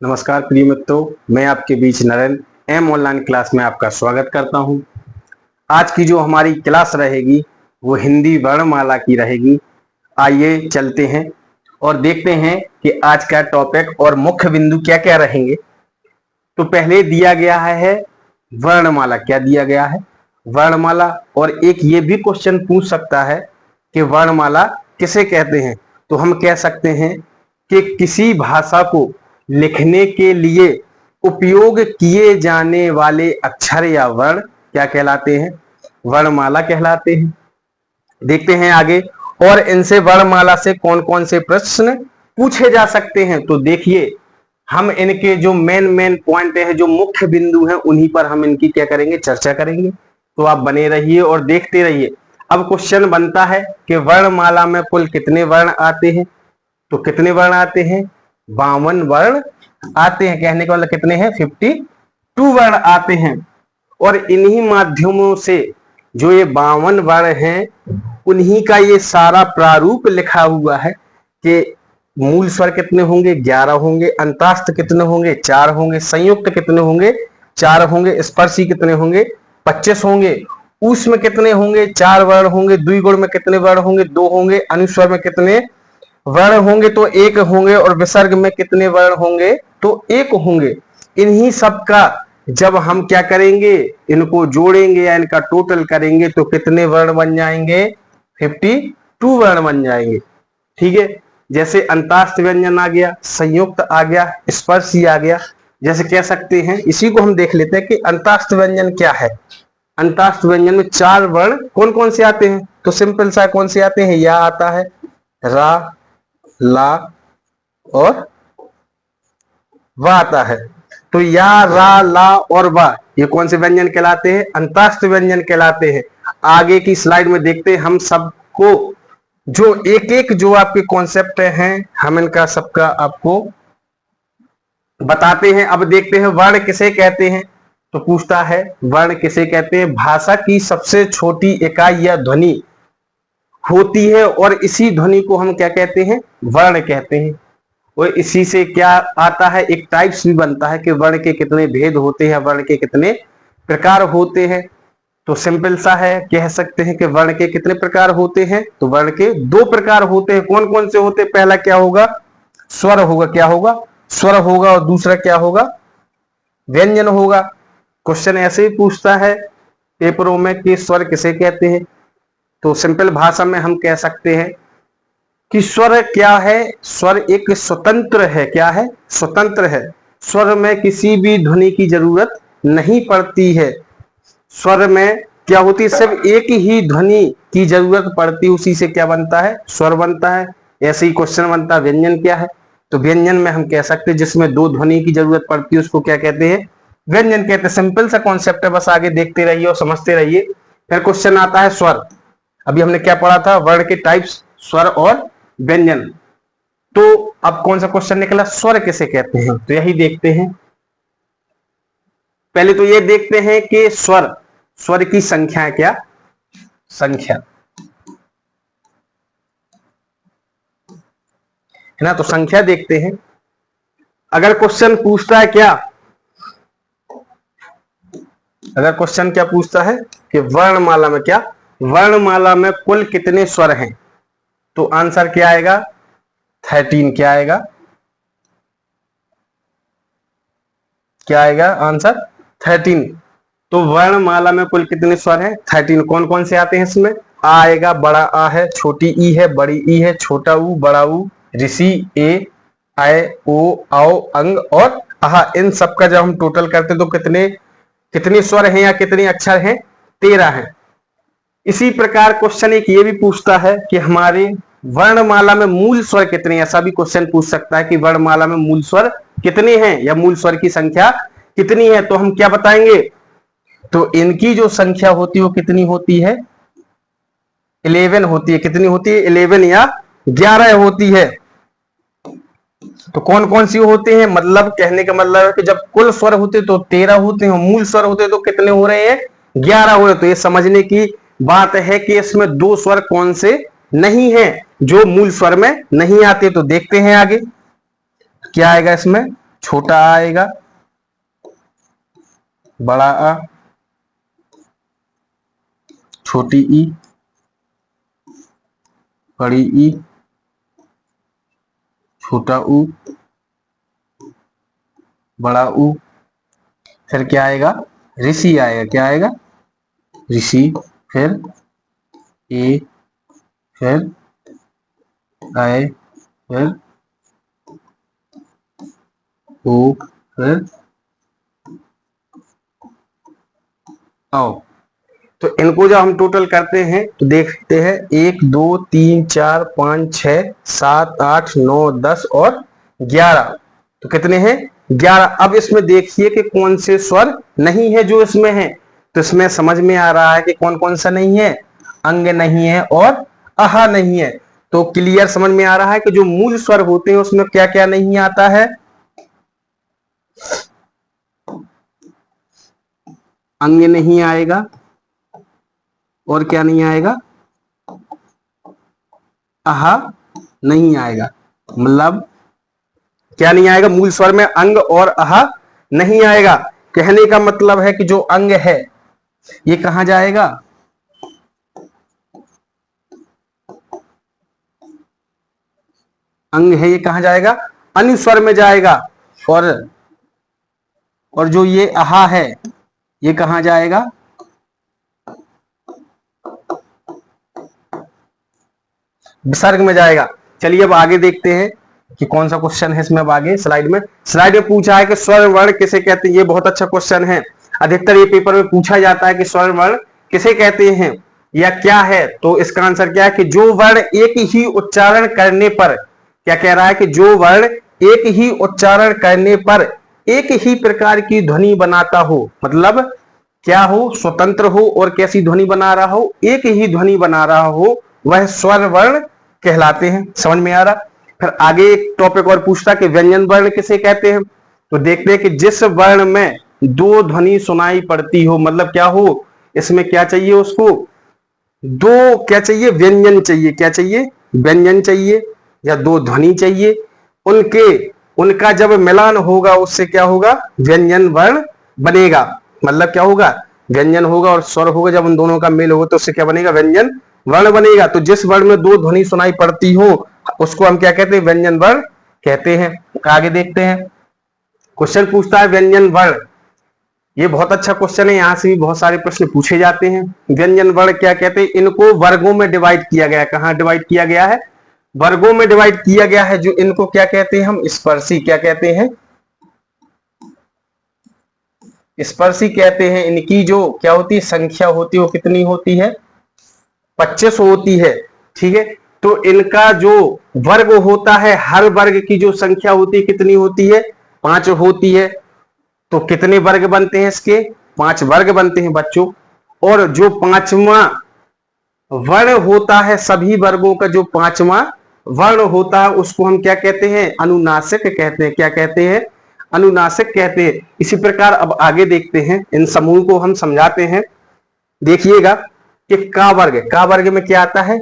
नमस्कार प्रिय मित्रों, मैं आपके बीच नरेंद्र एम ऑनलाइन क्लास में आपका स्वागत करता हूं। आज की जो हमारी क्लास रहेगी वो हिंदी वर्णमाला की रहेगी। आइए चलते हैं और देखते हैं कि आज का टॉपिक और मुख्य बिंदु क्या क्या रहेंगे। तो पहले दिया गया है वर्णमाला। क्या दिया गया है? वर्णमाला। और एक ये भी क्वेश्चन पूछ सकता है कि वर्णमाला किसे कहते हैं। तो हम कह सकते हैं कि किसी भाषा को लिखने के लिए उपयोग किए जाने वाले अक्षर या वर्ण क्या कहलाते हैं? वर्णमाला कहलाते हैं। देखते हैं आगे और इनसे वर्णमाला से कौन कौन से प्रश्न पूछे जा सकते हैं। तो देखिए, हम इनके जो मेन पॉइंट है, जो मुख्य बिंदु हैं, उन्हीं पर हम इनकी क्या करेंगे? चर्चा करेंगे। तो आप बने रहिए और देखते रहिए। अब क्वेश्चन बनता है कि वर्णमाला में कुल कितने वर्ण आते हैं? तो कितने वर्ण आते हैं? 52 वर्ण आते हैं। कहने का मतलब कितने हैं? 52 वर्ण आते हैं। और इन्हीं माध्यमों से जो ये 52 वर्ण हैं, उन्हीं का ये सारा प्रारूप लिखा हुआ है कि मूल स्वर कितने होंगे? 11 होंगे। अंतास्थ कितने होंगे? 4 होंगे। संयुक्त कितने होंगे? 4 होंगे। स्पर्शी कितने होंगे? 25 होंगे। ऊष्म कितने होंगे? 4 वर्ण होंगे। द्विगुण में कितने वर्ण होंगे? 2 होंगे। अनुस्वर में कितने वर्ण होंगे? तो 1 होंगे। और विसर्ग में कितने वर्ण होंगे? तो 1 होंगे। इन्हीं सब का जब हम क्या करेंगे? इनको जोड़ेंगे या इनका टोटल करेंगे तो कितने वर्ण बन जाएंगे? 52 वर्ण बन जाएंगे। ठीक है। जैसे अंतास्थ व्यंजन आ गया, संयुक्त आ गया, स्पर्शी आ गया। जैसे कह सकते हैं, इसी को हम देख लेते हैं कि अंतास्थ व्यंजन क्या है। अंतास्थ व्यंजन में 4 वर्ण कौन कौन से आते हैं? तो सिंपल सा कौन से आते हैं? या आता है, रा, ला और वा आता है। तो या, रा, ला और वा ये कौन से व्यंजन कहलाते हैं? अंतास्थ व्यंजन कहलाते हैं। आगे की स्लाइड में देखते हैं हम सबको, जो एक एक जो आपके कॉन्सेप्ट हैं, हम इनका सबका आपको बताते हैं। अब देखते हैं वर्ण किसे कहते हैं। तो पूछता है वर्ण किसे कहते हैं? भाषा की सबसे छोटी इकाई या ध्वनि होती है और इसी ध्वनि को हम क्या कहते हैं? वर्ण कहते हैं। और इसी से क्या आता है? एक टाइप्स भी बनता है कि वर्ण के कितने भेद होते हैं, वर्ण के कितने प्रकार होते हैं। तो सिंपल सा है, कह सकते हैं कि वर्ण के कितने प्रकार होते हैं? तो वर्ण के 2 प्रकार होते हैं। कौन कौन से होते हैं? पहला क्या होगा? स्वर होगा। क्या होगा? स्वर होगा। और दूसरा क्या होगा? व्यंजन होगा। क्वेश्चन ऐसे ही पूछता है पेपरों में कि स्वर किसे कहते हैं। तो सिंपल भाषा में हम कह सकते हैं कि स्वर क्या है? स्वर एक स्वतंत्र है। क्या है? स्वतंत्र है। स्वर में किसी भी ध्वनि की जरूरत नहीं पड़ती है। स्वर में क्या होती है? सिर्फ एक ही ध्वनि की जरूरत पड़ती है, उसी से क्या बनता है? स्वर बनता है। ऐसे ही क्वेश्चन बनता है व्यंजन क्या है। तो व्यंजन में हम कह सकते हैं जिसमें 2 ध्वनि की जरूरत पड़ती है उसको क्या कहते हैं? व्यंजन कहते हैं। सिंपल सा कॉन्सेप्ट है, बस आगे देखते रहिए और समझते रहिए। फिर क्वेश्चन आता है स्वर। अभी हमने क्या पढ़ा था? वर्ण के टाइप्स, स्वर और व्यंजन। तो अब कौन सा क्वेश्चन निकला? स्वर किसे कहते हैं। तो यही देखते हैं। पहले तो ये देखते हैं कि स्वर, स्वर की संख्या है। क्या संख्या है ना? तो संख्या देखते हैं। अगर क्वेश्चन पूछता है क्या, अगर क्वेश्चन क्या पूछता है कि वर्णमाला में क्या, वर्णमाला में कुल कितने स्वर हैं? तो आंसर क्या आएगा? 13। क्या आएगा? क्या आएगा आंसर? 13। तो वर्णमाला में कुल कितने स्वर हैं? 13। कौन कौन से आते हैं इसमें? आ आएगा, बड़ा आ है, छोटी ई है, बड़ी ई है, छोटा ऊ, बड़ा ऊ, ऋषि, ए, आय, ओ, आओ, अंग और आहा। इन सब का जब हम टोटल करते हैं तो कितने कितने स्वर हैं या कितने अक्षर हैं? 13 हैं। इसी प्रकार क्वेश्चन एक ये भी पूछता है कि हमारे वर्णमाला में मूल स्वर कितने हैं। ऐसा भी क्वेश्चन पूछ सकता है कि वर्णमाला में मूल स्वर कितने हैं या मूल स्वर की संख्या कितनी है। तो हम क्या बताएंगे? तो इनकी जो संख्या होती है वो कितनी होती है? 11 होती है। कितनी होती है? 11 या 11 होती है। तो कौन कौन सी होते हैं? मतलब कहने का मतलब है कि जब कुल स्वर होते तो 13 होते हैं, मूल स्वर होते तो कितने हो रहे हैं? 11 हो रहे। तो ये समझने की बात है कि इसमें 2 स्वर कौन से नहीं है जो मूल स्वर में नहीं आते। तो देखते हैं आगे क्या आएगा इसमें। छोटा आ आएगा, बड़ा आ, छोटी ई, बड़ी ई, छोटा ऊ, बड़ा ऊ। फिर क्या आएगा, ऋषि आएगा, क्या आएगा, ऋषि। फिर ए, फिर आए, फिर ओ, फिर आओ। तो इनको जब हम टोटल करते हैं तो देखते हैं 1 2 3 4 5 6 7 8 9 10 और 11। तो कितने हैं, 11। अब इसमें देखिए कि कौन से स्वर नहीं है जो इसमें है। तो इसमें समझ में आ रहा है कि कौन कौन सा नहीं है, अंग नहीं है और अहा नहीं है। तो क्लियर समझ में आ रहा है कि जो मूल स्वर होते हैं उसमें क्या क्या नहीं आता है, अंग नहीं आएगा और क्या नहीं आएगा, अहा नहीं आएगा। मतलब क्या नहीं आएगा, मूल स्वर में अंग और अहा नहीं आएगा। कहने का मतलब है कि जो अंग है ये कहां जाएगा, अंग है ये कहां जाएगा, अनुस्वर में जाएगा। और जो ये अहा है ये कहां जाएगा, विसर्ग में जाएगा। चलिए अब आगे देखते हैं कि कौन सा क्वेश्चन है इसमें। अब आगे स्लाइड में पूछा है कि स्वर वर्ण किसे कहते हैं। ये बहुत अच्छा क्वेश्चन है, अधिकतर ये पेपर में पूछा जाता है कि स्वर वर्ण किसे कहते हैं या क्या है। तो इसका आंसर क्या है कि जो वर्ण एक ही उच्चारण करने पर, क्या कह रहा है कि जो वर्ण एक ही उच्चारण करने पर एक ही प्रकार की ध्वनि बनाता हो, मतलब क्या हो, स्वतंत्र हो और कैसी ध्वनि बना रहा हो, एक ही ध्वनि बना रहा हो, वह स्वर वर्ण कहलाते हैं। समझ में आ रहा। फिर आगे एक टॉपिक और पूछता कि व्यंजन वर्ण किसे कहते हैं। तो देखते हैं कि जिस वर्ण में दो ध्वनि सुनाई पड़ती हो, मतलब क्या हो, इसमें क्या चाहिए उसको, दो क्या चाहिए, व्यंजन चाहिए। क्या चाहिए, व्यंजन चाहिए या दो ध्वनि चाहिए। उनका जब मिलान होगा उससे क्या होगा, व्यंजन वर्ण बनेगा। मतलब क्या होगा, व्यंजन होगा और स्वर होगा, जब उन दोनों का मेल होगा तो उससे क्या बनेगा, व्यंजन वर्ण बनेगा। तो जिस वर्ण में दो ध्वनि सुनाई पड़ती हो उसको हम क्या कहते हैं, व्यंजन वर्ण कहते हैं। आगे देखते हैं, क्वेश्चन पूछता है व्यंजन वर्ण। ये बहुत अच्छा क्वेश्चन है, यहां से भी बहुत सारे प्रश्न पूछे जाते हैं। व्यंजन वर्ण क्या कहते हैं, इनको वर्गों में डिवाइड किया गया है। कहां डिवाइड किया गया है, वर्गों में डिवाइड किया गया है। जो इनको क्या कहते हैं हम, स्पर्शी। क्या कहते हैं, स्पर्शी कहते हैं। इनकी जो क्या होती है, संख्या होती है वो कितनी होती है, 25 होती है। ठीक है, तो इनका जो वर्ग होता है, हर वर्ग की जो संख्या होती है कितनी होती है, 5 होती है। तो कितने वर्ग बनते हैं इसके, 5 वर्ग बनते हैं बच्चों। और जो पांचवा वर्ण होता है, सभी वर्गों का जो पांचवा वर्ण होता है उसको हम क्या कहते हैं, अनुनासिक कहते हैं। क्या कहते हैं, अनुनासिक कहते हैं। इसी प्रकार अब आगे देखते हैं, इन समूह को हम समझाते हैं। देखिएगा कि का वर्ग में क्या आता है,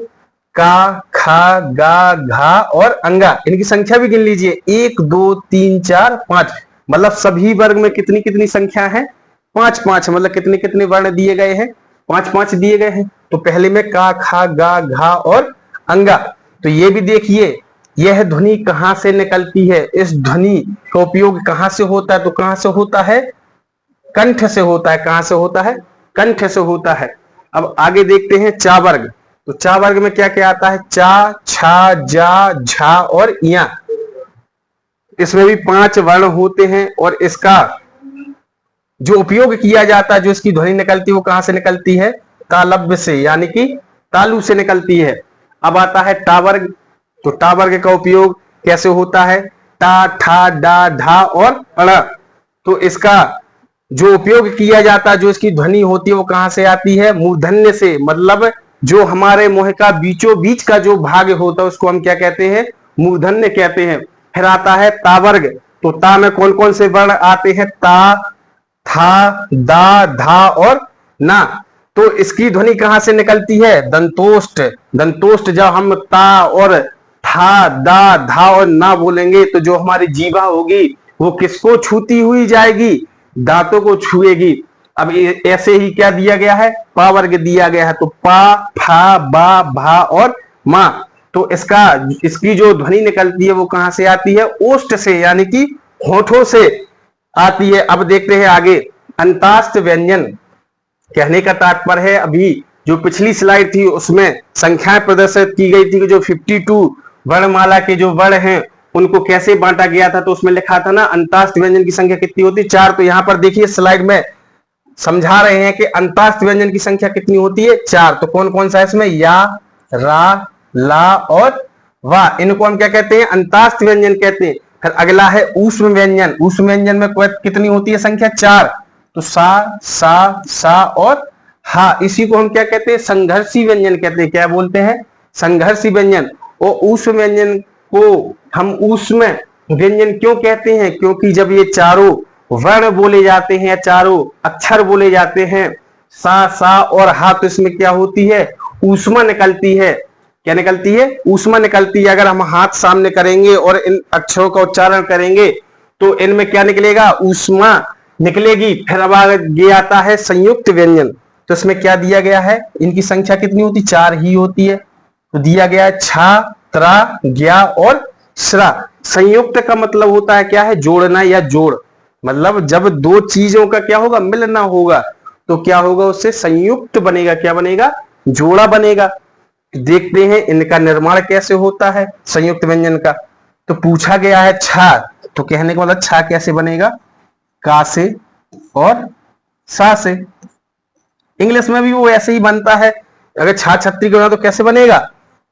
का, खा, गा, घा और अंगा। इनकी संख्या भी गिन लीजिए, 1 2 3 4 5। मतलब सभी वर्ग में कितनी कितनी संख्या है, 5 5। मतलब कितने कितने वर्ण दिए गए हैं, 5 5 दिए गए हैं। तो पहले में का, खा, गा, घा और अंगा। तो ये भी देखिए, यह ध्वनि कहां से निकलती है, इस ध्वनि का उपयोग कहां से होता है, तो कहां से होता है, कंठ से होता है। कहां से होता है, कंठ से होता है। अब आगे देखते हैं चा वर्ग। तो चा वर्ग में क्या क्या आता है, चा, छा, जा, झा और या। इसमें भी 5 वर्ण होते हैं और इसका जो उपयोग किया जाता है, जो इसकी ध्वनि निकलती है वो कहां से निकलती है, तालव्य से, यानी कि तालु से निकलती है। अब आता है टा वर्ग। तो टा वर्ग का उपयोग कैसे होता है, टा, ठा, डा, ढा और अड़ा। तो इसका जो उपयोग किया जाता है, जो इसकी ध्वनि होती है वो कहां से आती है, मूर्धन्य से। मतलब जो हमारे मुंह का बीचों बीच का जो भाग होता है उसको हम क्या कहते हैं, मूर्धन्य कहते हैं। फिर आता है ता वर्ग। तो ता में कौन कौन से वर्ण आते हैं, ता, था, दा, धा और ना। तो इसकी ध्वनि कहां से निकलती है, दंतोष्ठ। दंतोष्ठ जब हम ता और था, दा, धा और ना बोलेंगे तो जो हमारी जीवा होगी वो किसको छूती हुई जाएगी? दांतों को छुएगी। अब ऐसे ही क्या दिया गया है? पा वर्ग दिया गया है, तो पा, फा, बा, भा और मा। तो इसकी जो ध्वनि निकलती है वो कहां से आती है? ओष्ठ से, यानी कि होठों से आती है। अब देखते हैं आगे, अंतास्त व्यंजन। कहने का तात्पर्य है, अभी जो पिछली स्लाइड थी उसमें संख्याएं प्रदर्शित की गई थी कि जो 52 वर्णमाला के जो वर्ण हैं उनको कैसे बांटा गया था, तो उसमें लिखा था ना अंतास्त व्यंजन की संख्या कितनी होती है? 4। तो यहां पर देखिए स्लाइड में समझा रहे हैं कि अंतास्त व्यंजन की संख्या कितनी होती है? 4। तो कौन कौन सा है इसमें? या, रा, ला और वा, इनको हम क्या कहते हैं? अंतास्त व्यंजन कहते हैं। फिर अगला है ऊष्म व्यंजन। ऊष्म व्यंजन में कितनी होती है संख्या? 4। तो सा, सा और हा, इसी को हम क्या कहते हैं? संघर्षी व्यंजन कहते हैं। क्या बोलते हैं? संघर्षी व्यंजन। और ऊष्म व्यंजन को हम ऊष्म व्यंजन क्यों कहते हैं? क्योंकि जब ये चारों वर्ण बोले जाते हैं, चारों अक्षर बोले जाते हैं, सा और हा, तो इसमें क्या होती है? ऊष्मा निकलती है। क्या निकलती है? ऊष्मा निकलती है। अगर हम हाथ सामने करेंगे और इन अक्षरों का उच्चारण करेंगे तो इनमें क्या निकलेगा? ऊष्मा निकलेगी। फिर अब आगे आता है संयुक्त व्यंजन। तो इसमें क्या दिया गया है? इनकी संख्या कितनी होती? 4 ही होती है। तो दिया गया है छा, त्रा, ज्ञा और श्रा। संयुक्त का मतलब होता है क्या है? जोड़ना या जोड़। मतलब जब दो चीजों का क्या होगा? मिलना होगा, तो क्या होगा? उससे संयुक्त बनेगा। क्या बनेगा? जोड़ा बनेगा। देखते हैं इनका निर्माण कैसे होता है संयुक्त व्यंजन का। तो पूछा गया है छा, तो कहने का मतलब छा कैसे बनेगा? का से और सा से। इंग्लिश में भी वो ऐसे ही बनता है। अगर छा छत्री का तो कैसे बनेगा?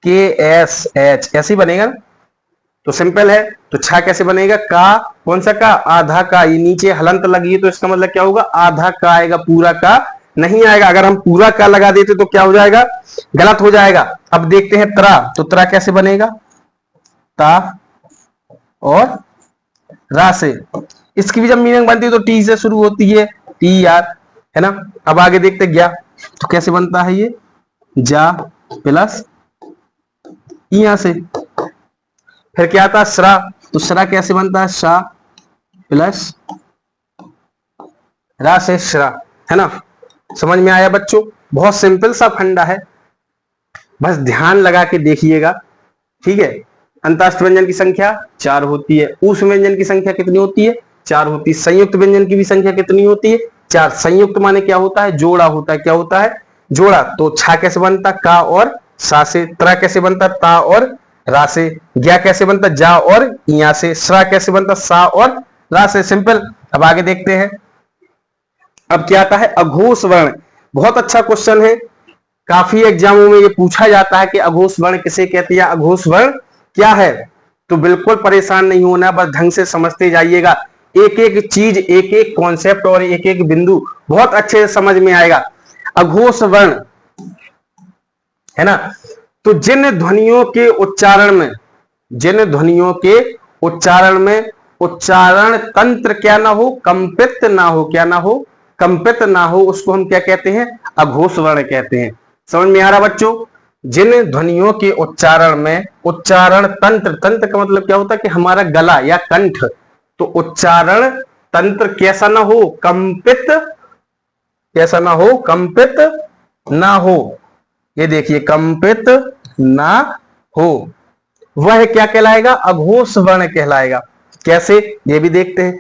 के एस एच, ऐसे ही बनेगा। तो सिंपल है। तो छा कैसे बनेगा? का, कौन सा का? आधा का। ये नीचे हलंत लगी है तो इसका मतलब क्या होगा? आधा का आएगा, पूरा का नहीं आएगा। अगर हम पूरा का लगा देते तो क्या हो जाएगा? गलत हो जाएगा। अब देखते हैं त्रा। तो त्रा कैसे बनेगा? ता और रा से। इसकी भी जब मीनिंग बनती है तो टी से शुरू होती है, टी आर, है ना। अब आगे देखते ज्ञा। तो कैसे बनता है ये? जा प्लस इया से। फिर क्या आता है? श्रा। तो श्रा कैसे बनता है? शा प्लस रा से श्रा, है ना। समझ में आया बच्चों? बहुत सिंपल सा फंडा है, बस ध्यान लगा के देखिएगा। ठीक है। अंतःस्थ व्यंजन की संख्या 4 होती है। ऊष्म व्यंजन की संख्या कितनी होती है? 4 होती है। संयुक्त व्यंजन की भी संख्या कितनी होती है? 4। संयुक्त माने क्या होता है? जोड़ा होता है। क्या होता है? जोड़ा। तो छा कैसे बनता? का और सा से। त्रा कैसे बनता? ता और रा से। ज्ञा कैसे बनता? जा और इया से। श्रा कैसे बनता? सा और रा से। सिंपल। अब आगे देखते हैं। अब क्या आता है? अघोष वर्ण। बहुत अच्छा क्वेश्चन है, काफी एग्जामों में ये पूछा जाता है कि अघोष वर्ण किसे कहते हैं, अघोष वर्ण क्या है। तो बिल्कुल परेशान नहीं होना, बस ढंग से समझते जाइएगा। एक एक चीज, एक एक कॉन्सेप्ट और एक एक बिंदु बहुत अच्छे से समझ में आएगा। अघोष वर्ण, है ना। तो जिन ध्वनियों के उच्चारण में, जिन ध्वनियों के उच्चारण में उच्चारण तंत्र क्या ना हो? कंपित ना हो। क्या ना हो? कंपित ना हो, उसको हम क्या कहते हैं? अघोष वर्ण कहते हैं। समझ में आ रहा बच्चों? जिन ध्वनियों के उच्चारण में उच्चारण तंत्र, तंत्र का मतलब क्या होता है? कि हमारा गला या कंठ। तो उच्चारण तंत्र कैसा ना हो? कंपित, कैसा ना हो? कंपित ना हो। ये देखिए, कंपित ना हो, वह क्या कहलाएगा? अघोष वर्ण कहलाएगा। कैसे? ये भी देखते हैं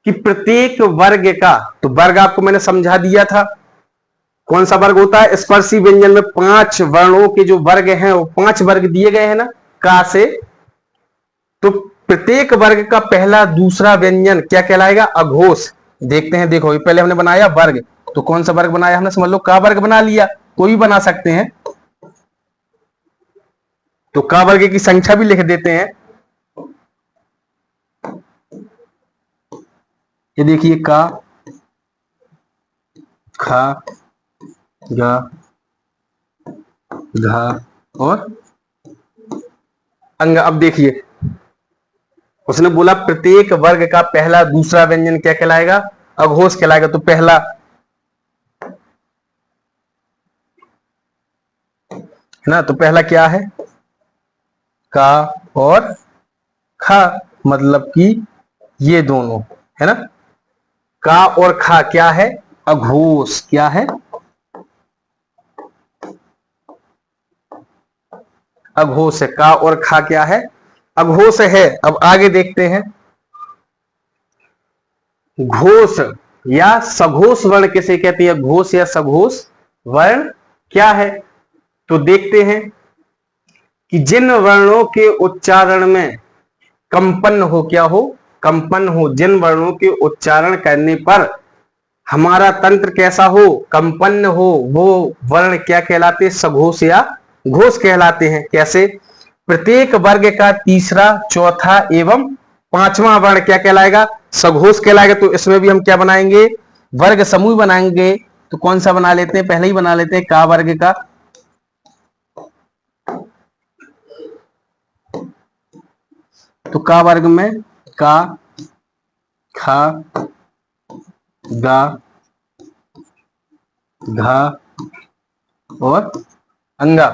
कि प्रत्येक वर्ग का, तो वर्ग आपको मैंने समझा दिया था। कौन सा वर्ग होता है? स्पर्शी व्यंजन में 5 वर्णों के जो वर्ग हैं वो 5 वर्ग दिए गए हैं ना, का से। तो प्रत्येक वर्ग का पहला दूसरा व्यंजन क्या कहलाएगा? अघोष। देखते हैं, देखो पहले हमने बनाया वर्ग, तो कौन सा वर्ग बनाया हमने? समझ लो का वर्ग बना लिया, कोई भी बना सकते हैं। तो का वर्ग की संख्या भी लिख देते हैं। ये देखिए, का, खा, गा, घा और अंग। अब देखिए, उसने बोला प्रत्येक वर्ग का पहला दूसरा व्यंजन क्या कहलाएगा? अघोष कहलाएगा। तो पहला, है ना, तो पहला क्या है? का और खा, मतलब कि ये दोनों, है ना। का और खा क्या है, अघोष। क्या है, अघोष है। का और खा क्या है, अघोष है। अब आगे देखते हैं, घोष या सघोष वर्ण किसे कहते हैं, घोष या सघोष वर्ण क्या है। तो देखते हैं कि जिन वर्णों के उच्चारण में कंपन हो, क्या हो, कंपन हो, जिन वर्णों के उच्चारण करने पर हमारा तंत्र कैसा हो, कंपन्न हो, वो वर्ण क्या कहलाते, सघोष या घोष कहलाते हैं। कैसे, प्रत्येक वर्ग का तीसरा, चौथा एवं पांचवा वर्ण क्या कहलाएगा, सघोष कहलाएगा। तो इसमें भी हम क्या बनाएंगे, वर्ग समूह बनाएंगे। तो कौन सा बना लेते हैं, पहले ही बना लेते हैं का वर्ग का। तो का वर्ग में का, खा, गा, घा और अंगा।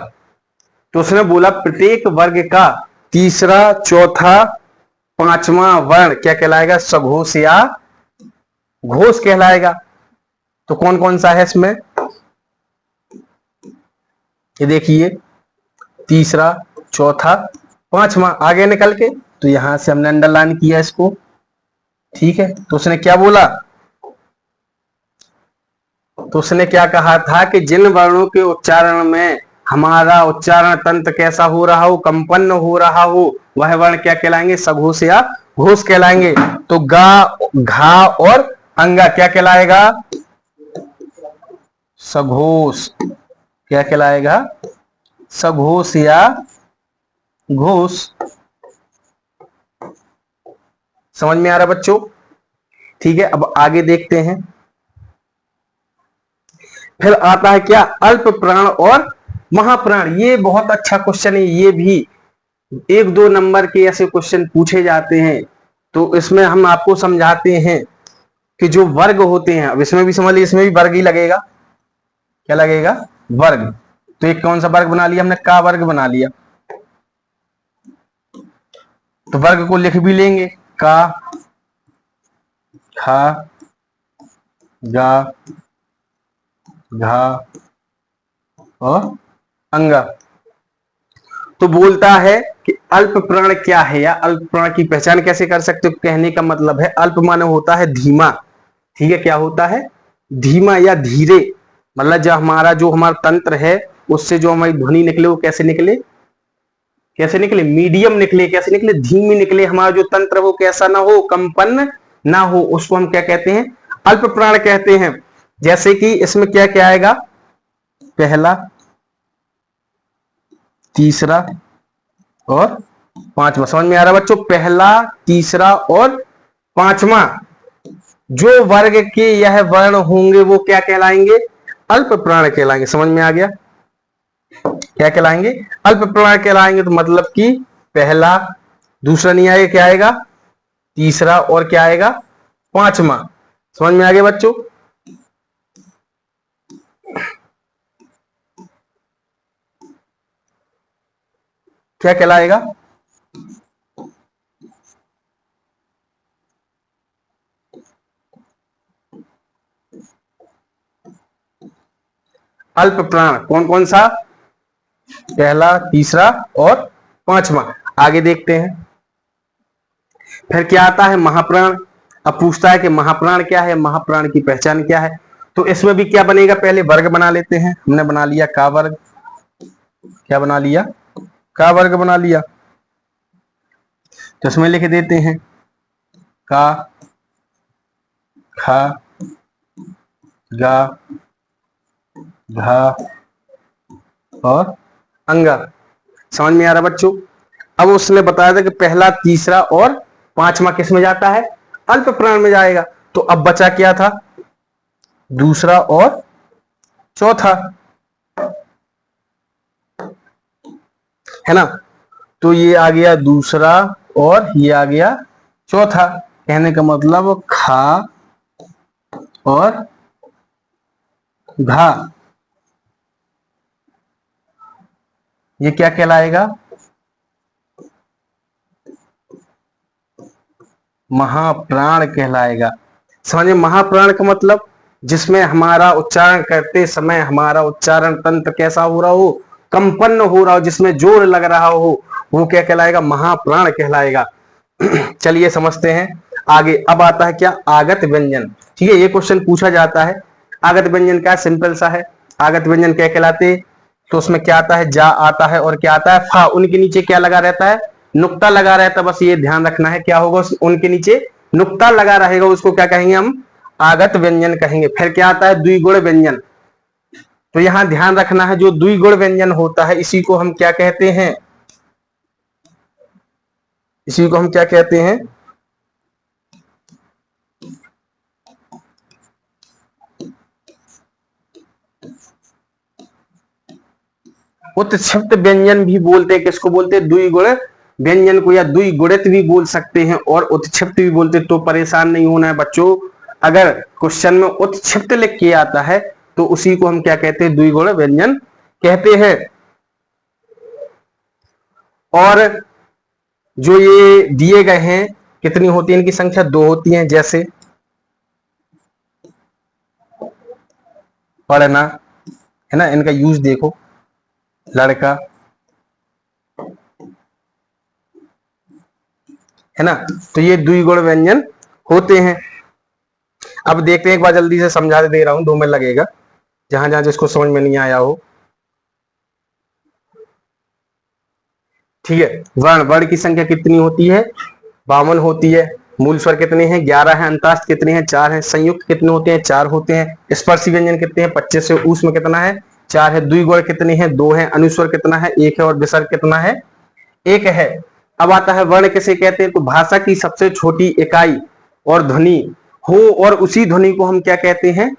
तो उसने बोला प्रत्येक वर्ग का तीसरा, चौथा, पांचवा वर्ण क्या कहलाएगा, सघोष या घोष कहलाएगा। तो कौन कौन सा है इसमें, ये देखिए, तीसरा, चौथा, पांचवा आगे निकल के। तो यहां से हमने अंडरलाइन किया इसको, ठीक है। तो उसने क्या बोला, तो उसने क्या कहा था कि जिन वर्णों के उच्चारण में हमारा उच्चारण तंत्र कैसा हो रहा हो, कंपन्न हो रहा हो, वह वर्ण क्या कहलाएंगे, सघोष या घोष कहलाएंगे। तो गा, घा और अंगा क्या कहलाएगा, सघोष। क्या कहलाएगा, सघोष या घोष। समझ में आ रहा बच्चों, ठीक है। अब आगे देखते हैं, फिर आता है क्या, अल्प प्राण और महाप्राण। ये बहुत अच्छा क्वेश्चन है, ये भी एक दो नंबर के ऐसे क्वेश्चन पूछे जाते हैं। तो इसमें हम आपको समझाते हैं कि जो वर्ग होते हैं, अब इसमें भी समझ लीजिए, इसमें भी वर्ग ही लगेगा। क्या लगेगा, वर्ग। तो एक कौन सा वर्ग बना लिया हमने, का वर्ग बना लिया। तो वर्ग को लिख भी लेंगे, का, खा, गा, घा और अंगा। तो बोलता है कि अल्प प्राण क्या है, या अल्प प्राण की पहचान कैसे कर सकते हो। कहने का मतलब है, अल्प माने होता है धीमा, ठीक है। क्या होता है, धीमा या धीरे। मतलब जो हमारा तंत्र है, उससे जो हमारी ध्वनि निकले वो कैसे निकले, कैसे निकले, मीडियम निकले। कैसे निकले, धीमी निकले। हमारा जो तंत्र वो कैसा ना हो, कंपन ना हो, उसको हम क्या कहते हैं, अल्प प्राण कहते हैं। जैसे कि इसमें क्या क्या आएगा, पहला, तीसरा और पांचवा। समझ में आ रहा है बच्चों, पहला, तीसरा और पांचवा जो वर्ग के यह वर्ण होंगे वो क्या कहलाएंगे, अल्प प्राण कहलाएंगे। समझ में आ गया, क्या कहलाएंगे, अल्प प्राण कहलाएंगे। तो मतलब कि पहला, दूसरा नहीं आएगा, क्या आएगा, तीसरा और क्या आएगा, पांचवा। समझ में आ गया बच्चों, क्या कहलाएगा, अल्प प्राण कौन कौन सा, पहला, तीसरा और पांचवा। आगे देखते हैं, फिर क्या आता है, महाप्राण। अब पूछता है कि महाप्राण क्या है, महाप्राण की पहचान क्या है। तो इसमें भी क्या बनेगा, पहले वर्ग बना लेते हैं। हमने बना लिया का वर्ग, क्या बना लिया, का वर्ग बना लिया। तो इसमें लिख देते हैं, का, खा, गा, घा और अंगा। समझ में आ रहा बच्चों। अब उसने बताया था कि पहला, तीसरा और पांचवा किस में जाता है, अल्प प्राण में जाएगा। तो अब बचा क्या था, दूसरा और चौथा, है ना। तो ये आ गया दूसरा और ये आ गया चौथा। कहने का मतलब खा और घा, ये क्या कहलाएगा, महाप्राण कहलाएगा। समझे, महाप्राण का मतलब जिसमें हमारा उच्चारण करते समय हमारा उच्चारण तंत्र कैसा हो रहा हो, कंपन हो रहा हो, जिसमें जोर लग रहा हो, वो क्या कहलाएगा, महाप्राण कहलाएगा। चलिए समझते हैं आगे। अब आता है क्या, आगत व्यंजन। ठीक है, ये क्वेश्चन पूछा जाता है। आगत व्यंजन क्या, सिंपल सा है। आगत व्यंजन क्या कहलाते, तो उसमें क्या आता है, जा आता है और क्या आता है, फा। उनके नीचे क्या लगा रहता है, नुक्ता लगा रहता है। बस ये ध्यान रखना है, क्या होगा, उनके नीचे नुक्ता लगा रहेगा, उसको क्या कहेंगे हम, आगत व्यंजन कहेंगे। फिर क्या आता है, द्विगुण व्यंजन। तो यहां ध्यान रखना है, जो द्विगुण व्यंजन होता है इसी को हम क्या कहते हैं, इसी को हम क्या कहते हैं, उत्क्षिप्त व्यंजन भी बोलते हैं। किसको बोलते हैं, द्विगुण व्यंजन को, या द्विगुणित भी बोल सकते हैं और उत्क्षिप्त भी बोलते हैं। तो परेशान नहीं होना है बच्चों, अगर क्वेश्चन में उत्क्षिप्त लिख के आता है तो उसी को हम क्या कहते हैं, द्विगुण व्यंजन कहते हैं। और जो ये दिए गए हैं, कितनी होती है इनकी संख्या, 2 होती है। जैसे पढ़ना, है ना, इनका यूज देखो, लड़का, है ना, तो ये द्विगुण व्यंजन होते हैं। अब देखते हैं, एक बार जल्दी से समझा दे रहा हूं, 2 मिनट लगेगा, जहां जहां जिसको समझ में नहीं आया हो। ठीक है, वर्ण, वर्ण की संख्या कितनी होती है, 52 होती है। मूल स्वर कितने हैं, 11 है। अंतास्त कितने हैं, 4 है। संयुक्त कितने होते हैं, 4 होते हैं। स्पर्शी व्यंजन कितने हैं, 25 है। ऊष्म कितना है, 4 है। द्विगुण कितने हैं, 2 है। अनुस्वर कितना है, 1 है। और विसर्ग कितना है, 1 है। अब आता है वर्ण किसे कहते हैं, तो भाषा की सबसे छोटी इकाई और ध्वनि हो, और उसी ध्वनि को हम क्या कहते हैं,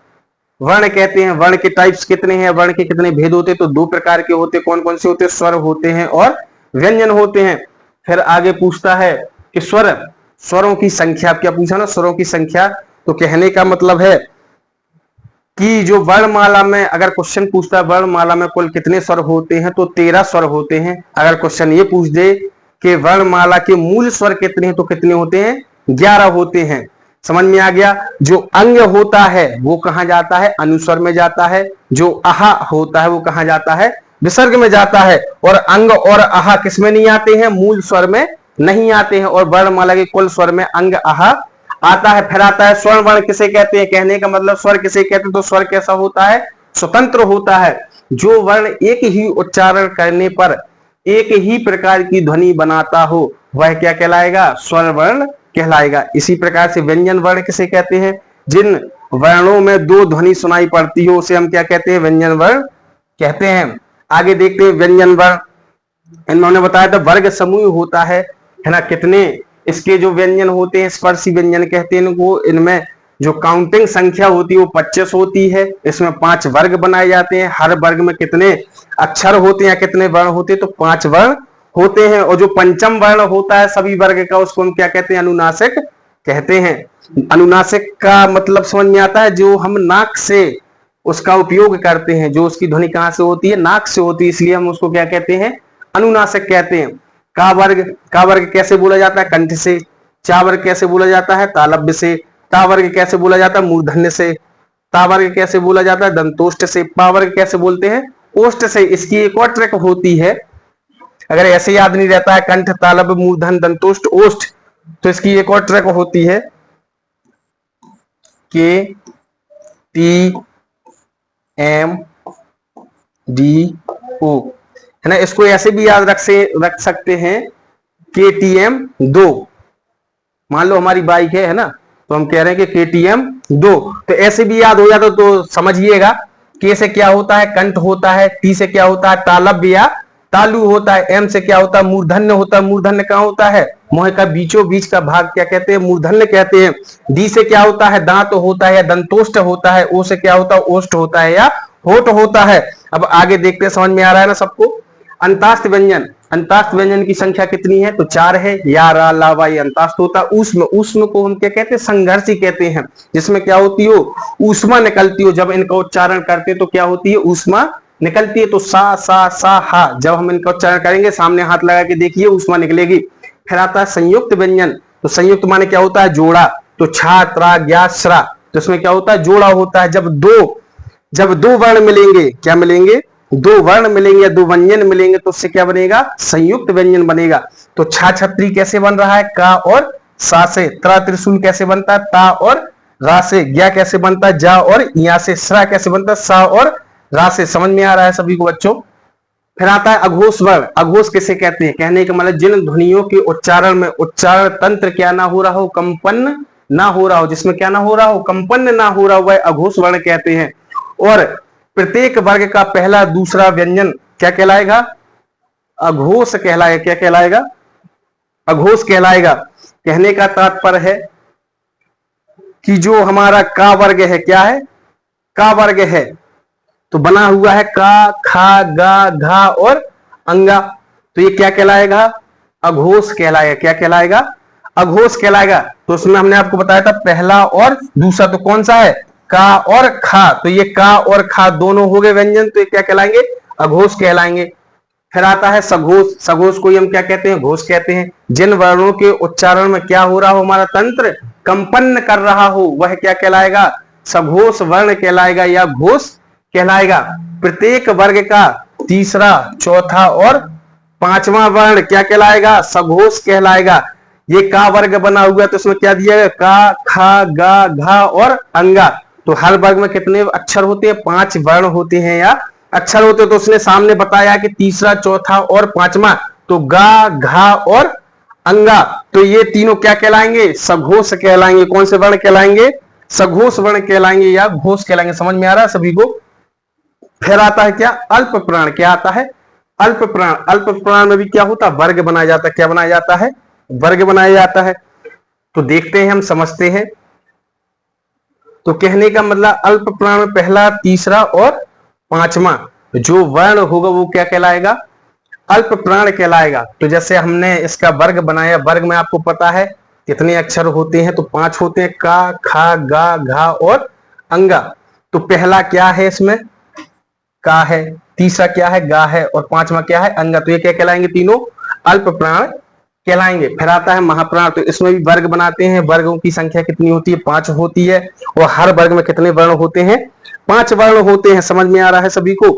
वर्ण कहते हैं। वर्ण के टाइप्स कितने हैं, वर्ण के कितने भेद होते हैं, तो 2 प्रकार के होते हैं। कौन कौन से होते हैं, स्वर होते हैं और व्यंजन होते हैं। फिर आगे पूछता है कि स्वर, स्वरों की संख्या, क्या पूछा ना, स्वरों की संख्या। तो कहने का मतलब है कि जो वर्णमाला में, अगर क्वेश्चन पूछता है वर्णमाला में कुल कितने स्वर होते हैं, तो 13 स्वर होते हैं। अगर क्वेश्चन ये पूछ दे कि वर्णमाला के मूल स्वर कितने हैं, तो कितने होते हैं, 11 होते हैं। समझ में आ गया। जो अंग होता है वो कहां जाता है, अनुस्वर में जाता है। जो आहा होता है वो कहां जाता है, विसर्ग में जाता है। और अंग और आहा किसमें नहीं आते हैं, मूल स्वर में नहीं आते हैं। और वर्णमाला के कुल स्वर में अंग आहा आता है। फिर आता है स्वर्ण वर्ण किसे कहते हैं, कहने का मतलब स्वर किसे कहते हैं, तो स्वर कैसा होता है, स्वतंत्र होता है। जो वर्ण एक ही उच्चारण करने पर एक ही प्रकार की ध्वनि बनाता हो वह क्या कहलाएगा, स्वर वर्ण कहलाएगा। इसी प्रकार से व्यंजन वर्ण किसे कहते हैं, जिन वर्णों में 2 ध्वनि सुनाई पड़ती हो उसे हम क्या कहते हैं, व्यंजन वर्ण कहते हैं। आगे देखते हैं व्यंजन वर्ण। इन्होंने बताया था वर्ग समूह होता है ना, कितने इसके जो व्यंजन होते हैं, स्पर्शी व्यंजन कहते हैं इनको। इनमें जो काउंटिंग संख्या होती है वो 25 होती है। इसमें 5 वर्ग बनाए जाते हैं। हर वर्ग में कितने अक्षर होते हैं, कितने वर्ण होते हैं, तो 5 वर्ण होते हैं। और जो पंचम वर्ण होता है सभी वर्ग का, उसको हम क्या कहते हैं, अनुनासिक कहते हैं। अनुनासिक का मतलब समझ में आता है, जो हम नाक से उसका उपयोग करते हैं। जो उसकी ध्वनि कहां से होती है, नाक से होती है, इसलिए हम उसको क्या कहते हैं, अनुनासिक कहते हैं। का वर्ग कैसे बोला जाता है, कंठ से। चा वर्ग कैसे बोला जाता है, तालव्य से। ता वर्ग कैसे बोला जाता है, मूर्धन्य से। ता वर्ग कैसे बोला जाता है, दंतोष्ट से। पा वर्ग कैसे बोलते हैं, ओष्ठ से। इसकी एक और ट्रिक होती है, अगर ऐसे याद नहीं रहता है कंठ, तालव्य, मूर्धन, दंतोष्ट, ओष्ठ, तो इसकी एक और ट्रिक होती है, के टी एम डी ओ, है ना। इसको ऐसे भी याद रख सकते हैं, के टी एम 2। मान लो हमारी बाइक है ना, तो हम कह रहे हैं कि KTM 2, तो ऐसे भी याद हो जाता। तो समझिएगा, के से क्या होता है, कंठ होता है। टी से क्या होता है, तालव्य या तालु होता है। एम से क्या होता है, मूर्धन्य होता है। मूर्धन्य कहां होता है, मुंह का बीचों बीच का भाग क्या कहते हैं, मूर्धन्य कहते हैं। डी से क्या होता है, दांत होता है या दंतोष्ट होता है। ओ से क्या होता है, ओष्ठ होता है या होठ होता है। अब आगे देखते हैं, समझ में आ रहा है ना सबको। अंतास्त व्यंजन, अंतास्त व्यंजन की संख्या कितनी है, तो 4 है। या, रा, ला, वा, ये अंतास्त होता है। ऊष्म, ऊष्म को हम क्या कहते हैं, संघर्षी कहते हैं। जिसमें क्या होती हो, ऊष्मा निकलती हो। जब इनका उच्चारण करते तो क्या होती है, ऊष्मा निकलती है। तो सा, सा, सा, हा, जब हम इनका उच्चारण करेंगे, सामने हाथ लगा के देखिए, ऊष्मा निकलेगी। फिर आता है संयुक्त व्यंजन। तो संयुक्त माने क्या होता है, जोड़ा। तो छा त्रा ज्ञा श्रा, तो इसमें क्या होता है, जोड़ा होता है। जब दो वर्ण मिलेंगे, क्या मिलेंगे, दो वर्ण मिलेंगे या दो व्यंजन मिलेंगे, तो उससे क्या बनेगा, संयुक्त व्यंजन बनेगा। तो छा छतरी कैसे बन रहा है, का और सा से। त्रा त्रिशूल कैसे बनता है, ता और रा से। ज्ञा कैसे बनता है, जा और या से। श्रा कैसे बनता है, सा और रा से। समझ में आ रहा है सभी को बच्चों। फिर आता है अघोष वर्ण। अघोष किसे कहते हैं, कहने का मतलब जिन ध्वनियों के उच्चारण में उच्चारण तंत्र क्या ना हो रहा हो, कंपन ना हो रहा हो, जिसमें क्या ना हो रहा हो, कंपन ना हो रहा हो, वह अघोष वर्ण कहते हैं। और प्रत्येक वर्ग का पहला दूसरा व्यंजन क्या कहलाएगा, अघोष कहलाएगा। क्या कहलाएगा, अघोष कहलाएगा। कहने का तात्पर्य है कि जो हमारा का वर्ग है, क्या है, का वर्ग है, तो बना हुआ है का खा गा घा और अंगा, तो ये क्या कहलाएगा, अघोष कहलाएगा। क्या कहलाएगा, अघोष कहलाएगा। तो उसमें हमने आपको बताया था पहला और दूसरा, तो कौन सा है, का और खा, तो ये का और खा दोनों हो गए व्यंजन, तो ये क्या कहलाएंगे, अघोष कहलाएंगे। फिर आता है सघोष। सघोष को हम क्या कहते हैं, घोष कहते हैं। जिन वर्णों के उच्चारण में क्या हो रहा हो, हमारा तंत्र कंपन कर रहा हो, वह क्या कहलाएगा, सघोष वर्ण कहलाएगा या घोष कहलाएगा। प्रत्येक वर्ग का तीसरा चौथा और पांचवा वर्ण क्या कहलाएगा, सघोष कहलाएगा। ये का वर्ग बना हुआ है, तो इसमें क्या दिया गया, का खा गा घा और अंगा। तो हर वर्ग में कितने अक्षर होते हैं, 5 वर्ण होते हैं या अक्षर होते हैं। तो उसने सामने बताया कि तीसरा चौथा और पांचवा, तो गा घा और अंगा, तो ये तीनों क्या कहलाएंगे, सघोष कहलाएंगे। कौन से वर्ण कहलाएंगे, सघोष वर्ण कहलाएंगे या घोष कहलाएंगे। समझ में आ रहा है सभी को। फिर आता है क्या, अल्प प्राण। क्या आता है, अल्प प्राण। अल्प प्राण में भी क्या होता है, वर्ग बनाया जाता है। क्या बनाया जाता है, वर्ग बनाया जाता है। तो देखते हैं, हम समझते हैं। तो कहने का मतलब अल्प प्राण में पहला तीसरा और पांचवा जो वर्ण होगा वो क्या कहलाएगा, अल्प प्राण कहलाएगा। तो जैसे हमने इसका वर्ग बनाया, वर्ग में आपको पता है कितने अक्षर होते हैं, तो 5 होते हैं, का खा गा घा और अंगा। तो पहला क्या है इसमें, का है, तीसरा क्या है, गा है, और पांचवा क्या है, अंगा। तो ये क्या कहलाएंगे, तीनों अल्प प्राण कहलाएंगे। फिर आता है महाप्राण। तो इसमें भी वर्ग बनाते हैं। वर्गों की संख्या कितनी होती है, 5 होती है। और हर वर्ग में कितने वर्ण होते हैं, 5 वर्ण होते हैं। समझ में आ रहा है सभी को।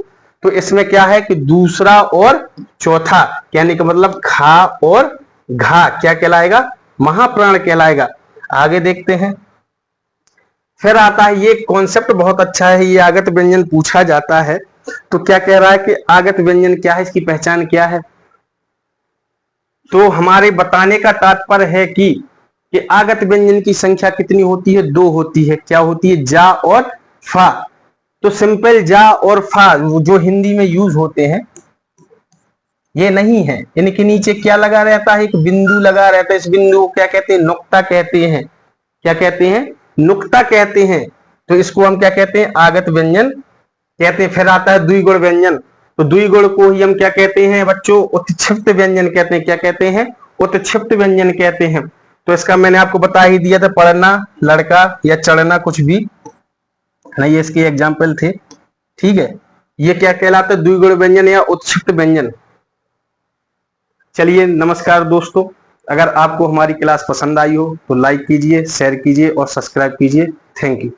तो इसमें क्या है कि दूसरा और चौथा, कहने का मतलब खा और घा क्या कहलाएगा, महाप्राण कहलाएगा। आगे देखते हैं। फिर आता है, ये कॉन्सेप्ट बहुत अच्छा है, ये आगत व्यंजन पूछा जाता है। तो क्या कह रहा है कि आगत व्यंजन क्या है, इसकी पहचान क्या है। तो हमारे बताने का तात्पर्य है कि आगत व्यंजन की संख्या कितनी होती है, 2 होती है। क्या होती है, जा और फा। तो सिंपल जा और फा जो हिंदी में यूज होते हैं, ये नहीं है। इनके नीचे क्या लगा रहता है, एक बिंदु लगा रहता है। इस बिंदु को क्या कहते हैं, नुक्ता कहते हैं। क्या कहते हैं, नुक्ता कहते हैं। तो इसको हम क्या कहते हैं, आगत व्यंजन कहते हैं। फिर आता है द्विगुण व्यंजन। तो द्विगुण को ही हम क्या कहते हैं बच्चों, उत्क्षिप्त व्यंजन कहते हैं। क्या कहते हैं, उत्क्षिप्त व्यंजन कहते हैं। तो इसका मैंने आपको बता ही दिया था, पढ़ना, लड़का या चढ़ना, कुछ भी नहीं, ये इसके एग्जाम्पल थे। ठीक है, ये क्या कहलाता है, द्विगुण व्यंजन या उत्क्षिप्त व्यंजन। चलिए, नमस्कार दोस्तों। अगर आपको हमारी क्लास पसंद आई हो तो लाइक कीजिए, शेयर कीजिए और सब्सक्राइब कीजिए। Thank you.